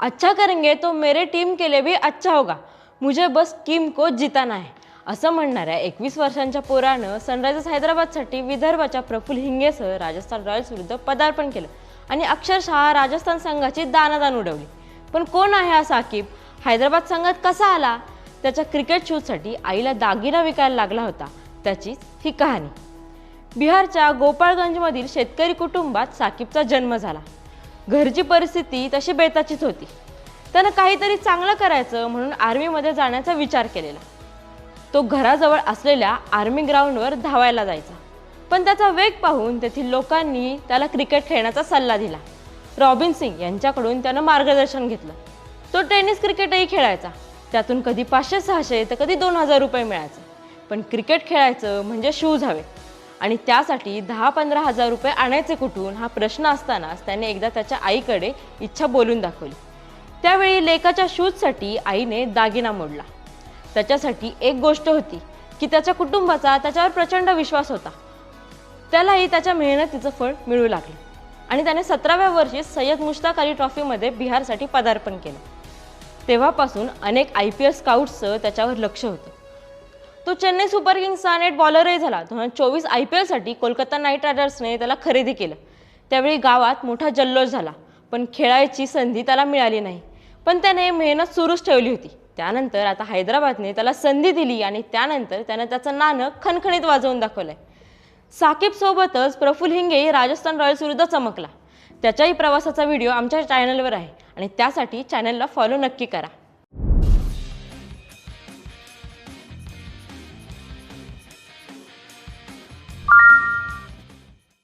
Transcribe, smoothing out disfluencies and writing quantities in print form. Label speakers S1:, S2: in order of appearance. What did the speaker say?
S1: अच्छा करेंगे तो मेरे टीम के लिए भी अच्छा होगा, मुझे बस टीम को जिताना है असं म्हणणाऱ्या 21 वर्षांच्या पोरानं सनरायझर्स हैदराबादसाठी विदर्भाच्या प्रफुल्ल हिंगेसह राजस्थान रॉयल्स विरुद्ध पदार्पण केलं आणि अक्षरशः राजस्थान संघाची दाणादाण उडवली। पण कोण आहे हा साकिब? हैदराबाद संघात कसा आला? त्याच्या क्रिकेट शूटसाठी आईला दागिना विकायला लागला होता, त्याचीच ही कहाणी। बिहारच्या गोपाळगंजमधील शेतकरी कुटुंबात साकिबचा जन्म झाला। घरची परिस्थिती तशी बेताचीच होती। त्यानं काहीतरी चांगलं करायचं म्हणून आर्मीमध्ये जाण्याचा विचार केलेला। तो घराजवळ असलेल्या आर्मी ग्राउंडवर धावायला जायचा, पण त्याचा वेग पाहून तेथील लोकांनी त्याला क्रिकेट खेळण्याचा सल्ला दिला। रॉबिन सिंग यांच्याकडून त्यानं मार्गदर्शन घेतलं। तो टेनिस क्रिकेटही खेळायचा, त्यातून कधी 500-600 तर कधी 2000 रुपये मिळायचे। पण क्रिकेट खेळायचं म्हणजे शूज हवे आणि त्यासाठी 10-15 हजार रुपये आणायचे कुठून हा प्रश्न असतानाच त्याने एकदा त्याच्या आईकडे इच्छा बोलून दाखवली। त्यावेळी लेकाच्या शूजसाठी आईने दागिना मोडला। त्याच्यासाठी एक गोष्ट होती की त्याच्या कुटुंबाचा त्याच्यावर प्रचंड विश्वास होता। त्यालाही त्याच्या मेहनतीचं फळ मिळू लागलं आणि त्याने 17व्या वर्षी सय्यद मुश्ताक अली ट्रॉफीमध्ये बिहारसाठी पदार्पण केलं। तेव्हापासून अनेक IPL स्काउट्सचं त्याच्यावर लक्ष होतं। तो चेन्नई सुपर किंग्सचा नेट बॉलरही झाला। 2024 IPL साठी कोलकाता नाईट रायडर्सने त्याला खरेदी केलं। त्यावेळी गावात मोठा जल्लोष झाला, पण खेळायची संधी त्याला मिळाली नाही। पण त्याने मेहनत सुरूच ठेवली होती। त्यानंतर आता हैदराबादने त्याला संधी दिली आणि त्यानंतर त्याने त्याचं नाणं खणखणीत वाजवून दाखवलंय। साकिब सोबतच प्रफुल्ल हिंगे राजस्थान रॉयल्स विरुद्ध चमकला। त्याच्याही प्रवासाचा व्हिडिओ आमच्या चॅनलवर आहे आणि त्यासाठी चॅनलला फॉलो नक्की करा।